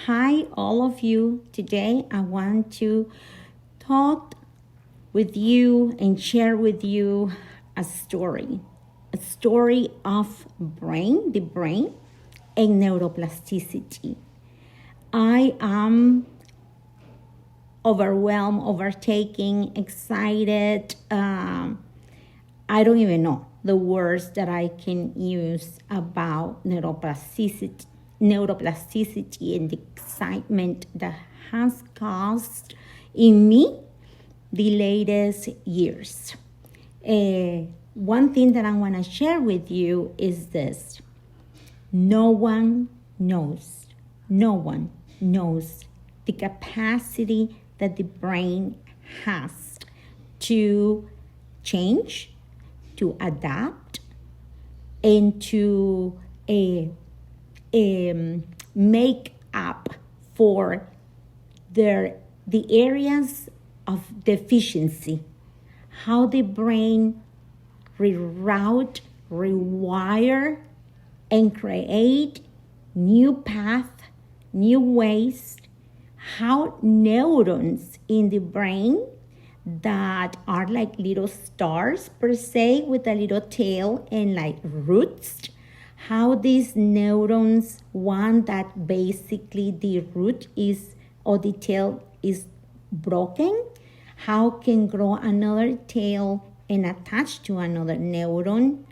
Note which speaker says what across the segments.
Speaker 1: Hi, all of you. Today I want to talk with you and share with you a story of the brain, and neuroplasticity. I am overwhelmed, overtaken, excited. I don't even know the words that I can use about neuroplasticity and the excitement that has caused in me the latest years. One thing that I want to share with you is this. No one knows the capacity that the brain has to change, to adapt, and to make up for the areas of deficiency. How the brain reroute, rewire, and create new paths, new ways. How neurons in the brain that are like little stars per se with a little tail and like roots, how these neurons, one that basically the root is or the tail is broken, how can grow another tail and attach to another neuron,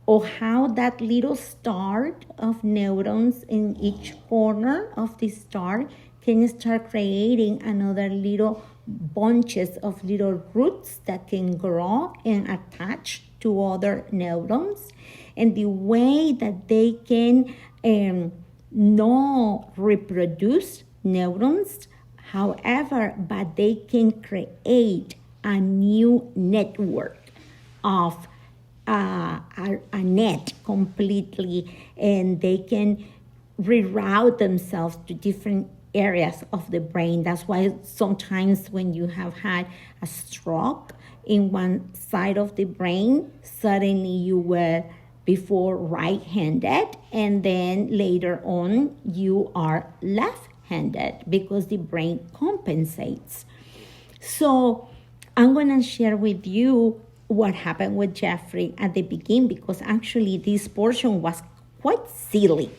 Speaker 1: or how that little star of neurons in each corner of the star can start creating another little bunches of little roots that can grow and attach to other neurons, and the way that they can not reproduce neurons, however, but they can create a new network of a net completely, and they can reroute themselves to different areas of the brain. That's why sometimes when you have had a stroke in one side of the brain, suddenly you were before right-handed, and then later on you are left-handed because the brain compensates. So I'm going to share with you what happened with Jeffrey at the beginning, because actually this portion was quite silly.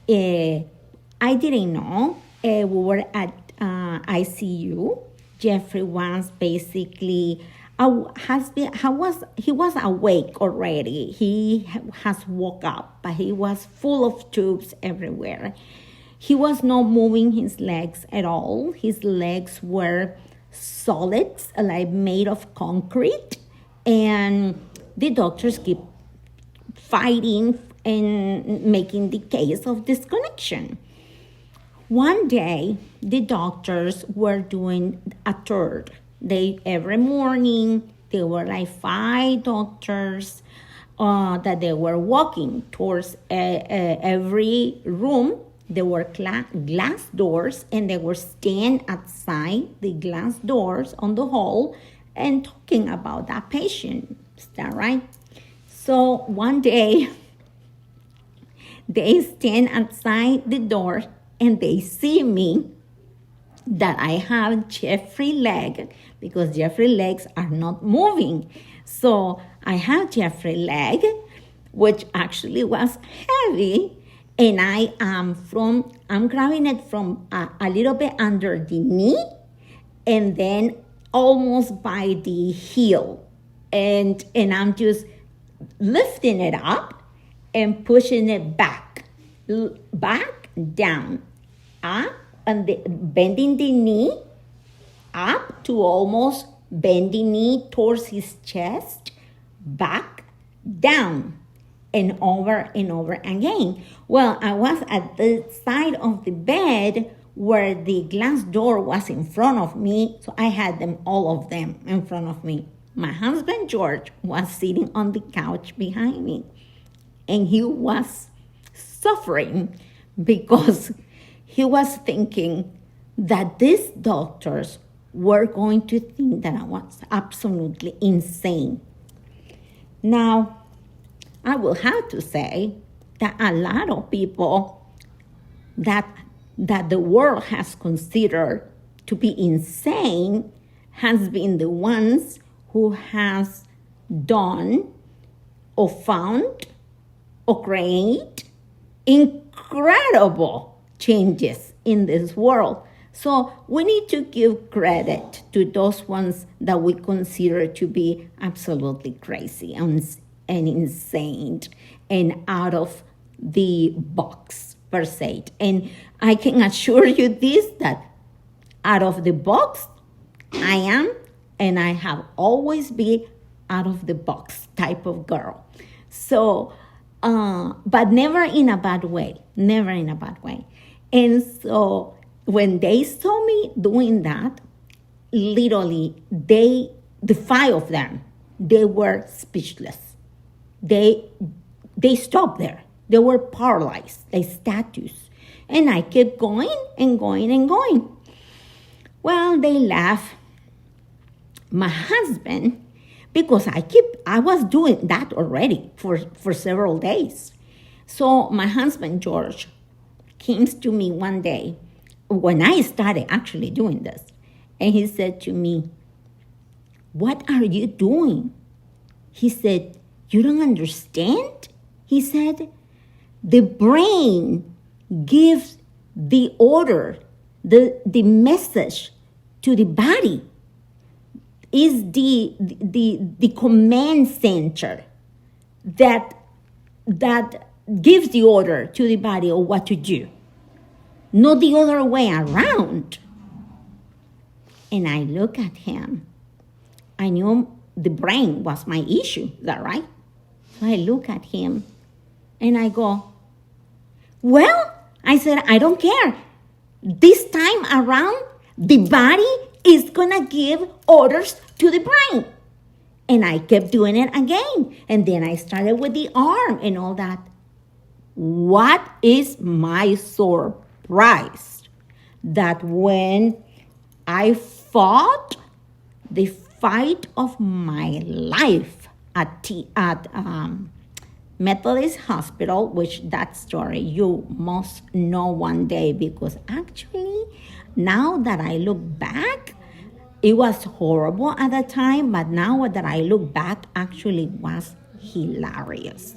Speaker 1: I didn't know. We were at ICU. Jeffrey was basically he was awake already. He has woke up, but he was full of tubes everywhere. He was not moving his legs at all. His legs were solids, like made of concrete, and the doctors keep fighting and making the case of disconnection. One day, the doctors were doing a tour. Every morning, there were like 5 doctors that they were walking towards every room. There were glass doors, and they were standing outside the glass doors on the hall and talking about that patient. Is that right? So one day, they stand outside the door and they see me that I have Jeffrey leg, because Jeffrey legs are not moving. So I have Jeffrey leg, which actually was heavy, and I'm grabbing it from a little bit under the knee, and then almost by the heel, and I'm just lifting it up and pushing it back, down, up, and bending the knee up to almost bend the knee towards his chest, back, down, and over again. Well, I was at the side of the bed where the glass door was in front of me, so I had all of them in front of me. My husband, George, was sitting on the couch behind me, and he was suffering because he was thinking that these doctors were going to think that I was absolutely insane. Now, I will have to say that a lot of people that that the world has considered to be insane has been the ones who has done or found or create incredible changes in this world. So we need to give credit to those ones that we consider to be absolutely crazy and insane and out of the box per se. And I can assure you this, that out of the box I am, and I have always been out of the box type of girl. So, but never in a bad way, never in a bad way. And so when they saw me doing that, literally, the 5 of them, they were speechless. They stopped there. They were paralyzed, like statues. And I kept going and going and going. Well, they laughed. My husband, because I was doing that already for several days. So my husband, George, came to me one day when I started actually doing this. And he said to me, "What are you doing?" He said, "You don't understand?" He said, "The brain gives the order, the message to the body. Is the command center that gives the order to the body of what to do, not the other way around." And I look at him. I knew the brain was my issue. Is that right? So I look at him and I go, "Well," I said, "I don't care. This time around, the body is going to give orders to the brain." And I kept doing it again. And then I started with the arm and all that. What is my surprise? That when I fought the fight of my life at Methodist Hospital, which that story you must know one day, because actually now that I look back, it was horrible at the time, but now that I look back, actually was hilarious.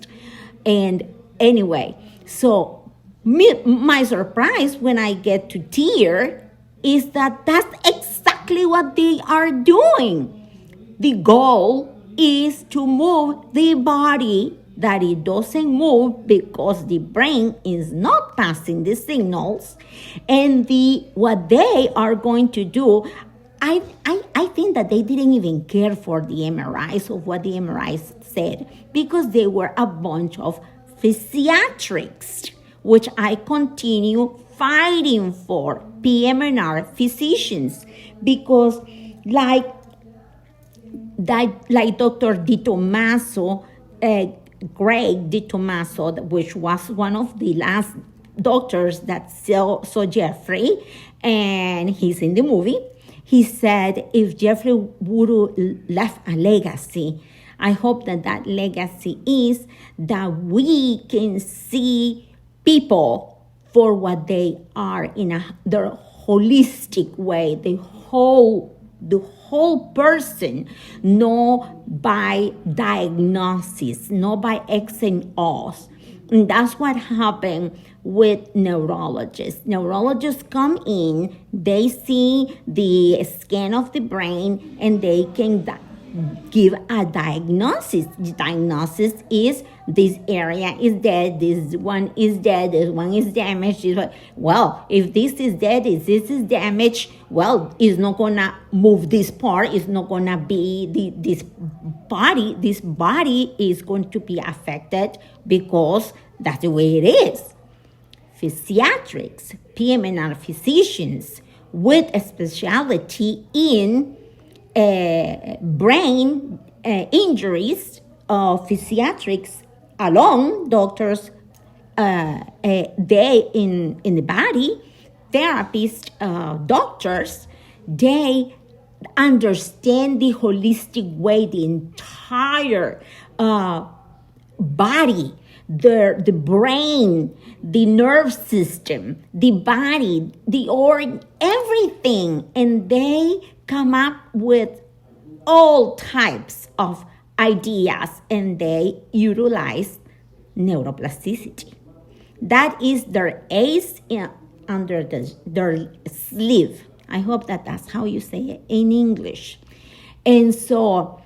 Speaker 1: And anyway, so my surprise when I get to tear is that that's exactly what they are doing. The goal is to move the body, that it doesn't move because the brain is not passing the signals. And what they are going to do, I think that they didn't even care for the MRIs of what the MRIs said, because they were a bunch of physiatrics, which I continue fighting for, PM&R physicians, because like Dr. DiTommaso, Greg DiTommaso, which was one of the last doctors that saw Jeffrey, and he's in the movie. He said, if Jeffrey would have left a legacy, I hope that legacy is that we can see people for what they are in their holistic way, the whole person, not by diagnosis, not by X and O's. And that's what happened with neurologists. Neurologists come in, they see the scan of the brain, and they can give a diagnosis. The diagnosis is this area is dead, this one is dead, this one is damaged. Well, if this is dead, if this is damaged, well, it's not gonna move this part, it's not gonna be this body is going to be affected because that's the way it is. Physiatrics, PM&R physicians with a specialty in brain injuries, physiatrics alone, doctors, they in the body, therapists, doctors, they understand the holistic way, the entire body, the brain, the nerve system, the body, the organ, everything. And they come up with all types of ideas, and they utilize neuroplasticity. That is their ace under their sleeve. I hope that that's how you say it in English. And so,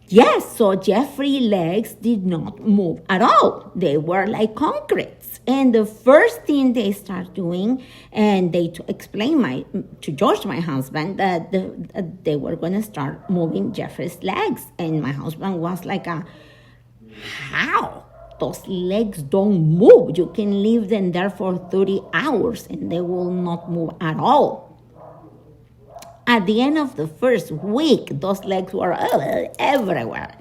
Speaker 1: yes, so Jeffrey's legs did not move at all. They were like concretes. And the first thing they start doing, and they explained to George, my husband, that they were going to start moving Jeffrey's legs. And my husband was like, how? Those legs don't move. You can leave them there for 30 hours and they will not move at all. At the end of the first week, those legs were everywhere.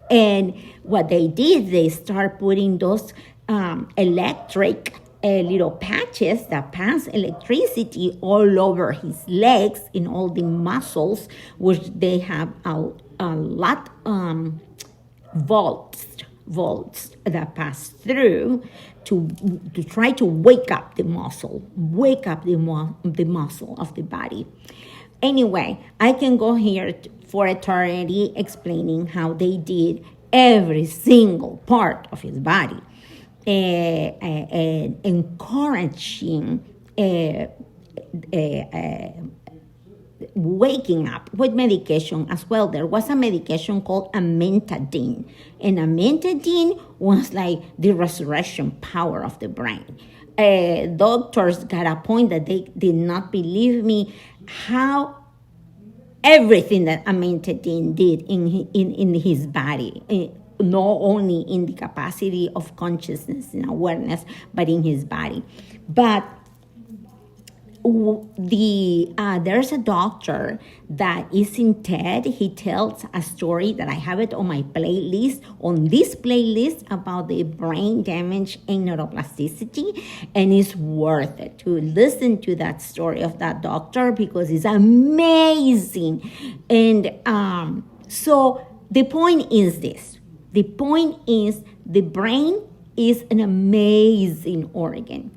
Speaker 1: And what they did, they start putting those electric little patches that pass electricity all over his legs, in all the muscles, which they have a lot volts that pass through to try to wake up the muscle of the body. Anyway, I can go here for eternity explaining how they did every single part of his body, and encouraging waking up with medication as well. There was a medication called amantadine, and amantadine was like the resurrection power of the brain. Doctors got a point that they did not believe me how everything that amantadine did in his body, not only in the capacity of consciousness and awareness, but in his body. But there's a doctor that is in TED. He tells a story that I have it on my playlist, on this playlist, about the brain damage and neuroplasticity, and it's worth it to listen to that story of that doctor because it's amazing. And so the point is this. The point is the brain is an amazing organ.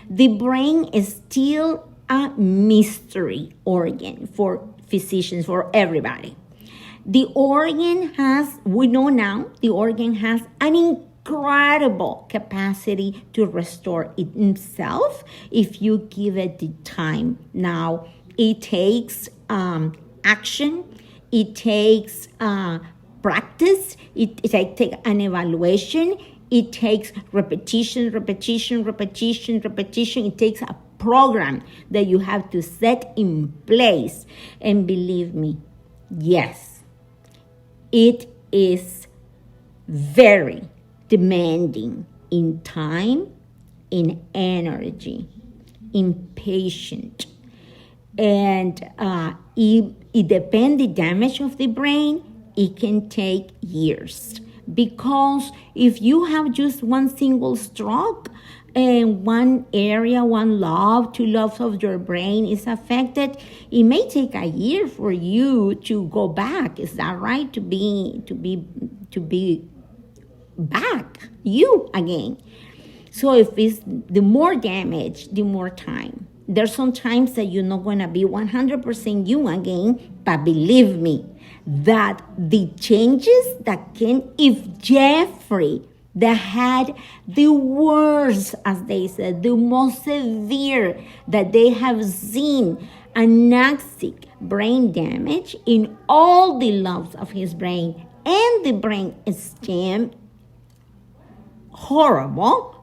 Speaker 1: The brain is still a mystery organ for physicians, for everybody. The organ has, we know now, the organ has an incredible capacity to restore itself if you give it the time. Now, it takes action, it takes practice, it takes an evaluation, it takes repetition. It takes a program that you have to set in place. And believe me, yes, it is very demanding in time, in energy, in patience. And it depends the damage of the brain, it can take years. Because if you have just one single stroke, and one area, one lobe, two lobes of your brain is affected, it may take a year for you to go back. Is that right? To be back, you again. So if it's the more damage, the more time. There's some times that you're not going to be 100% you again, but believe me, that the changes that can, if Jeffrey, that had the worst, as they said, the most severe that they have seen, anoxic brain damage in all the lobes of his brain, and the brain stem, horrible,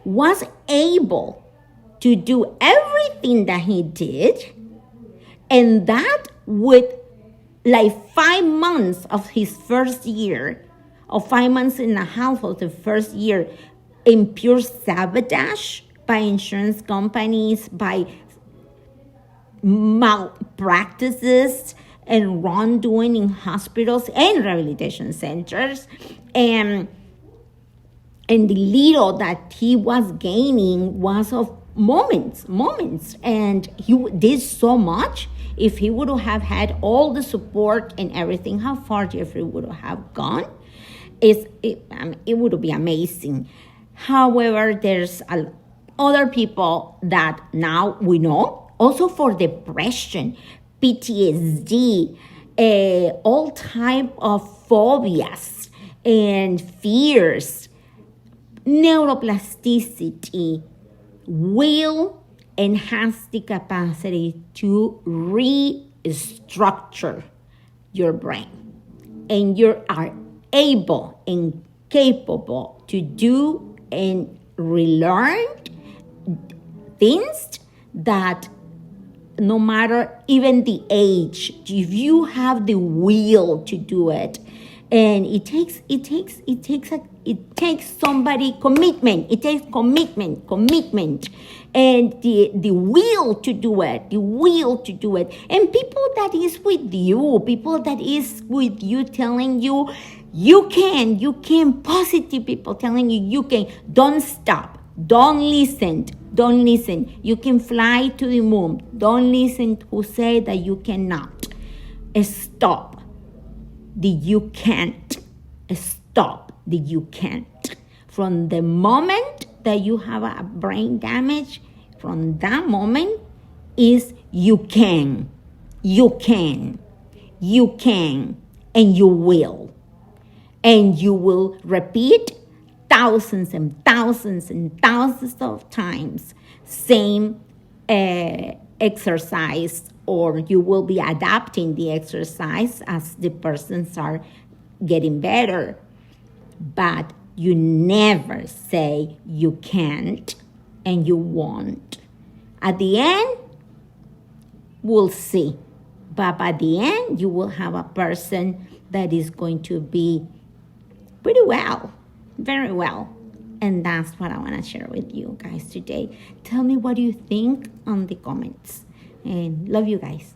Speaker 1: was able to do everything that he did, and that with like 5 months of his first year, or 5 months and a half of the first year, in pure sabotage by insurance companies, by malpractices and wrongdoing in hospitals and rehabilitation centers, and the little that he was gaining was of moments, and he did so much. If he would have had all the support and everything, how far Jeffrey would have gone, it would be amazing. However, there's other people that now we know, also for depression, PTSD, all type of phobias and fears, neuroplasticity will enhance the capacity to restructure your brain. And you are able and capable to do and relearn things that no matter even the age, if you have the will to do it, and it takes somebody commitment. It takes commitment, and the will to do it, and people that is with you, telling you can, positive people telling you can. Don't stop. Don't listen. You can fly to the moon. Don't listen who say that you cannot. Stop. You can't. Stop. You can't. From the moment that you have a brain damage, from that moment is you can, and you will. And you will repeat thousands and thousands and thousands of times same exercise, or you will be adapting the exercise as the persons are getting better. But you never say you can't and you won't. At the end, we'll see. But by the end, you will have a person that is going to be pretty well, very well. And that's what I want to share with you guys today. Tell me what you think on the comments. And love you guys.